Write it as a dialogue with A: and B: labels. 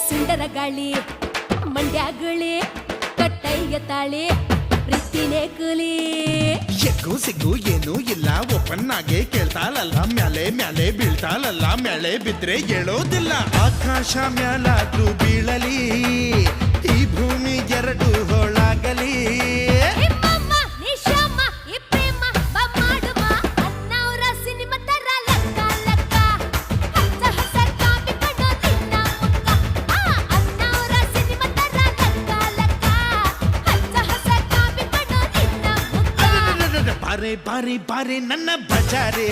A: ಸುಂದರ ಗಾಳಿ ಮಂಡ್ಯಗುಳಿ ಕಟ್ಟಯ್ಯ ತಾಳಿ ಪ್ರೀತಿನೇ ಕೂಲಿ
B: ಎಗ್ಗು ಸಿಗ್ಗು ಏನೂ ಇಲ್ಲ ಓಪನ್ ಆಗಿ ಕೇಳ್ತಾಳಲ್ಲ ಮ್ಯಾಲೆ ಮ್ಯಾಲೆ ಬೀಳ್ತಾಳಲ್ಲ ಮ್ಯಾಲೆ ಬಿದ್ರೆ ಹೇಳೋದಿಲ್ಲ ಆಕಾಶ ಮ್ಯಾಲಾದ್ರೂ ಬೀಳಲಿ ಈ ಭೂಮಿ ಎರಡು ಹೊಳಾಗಲಿ ಬಾರೆ ಬಾರೆ ಬಾರೆ ನನ್ನ ಬಜಾರೆ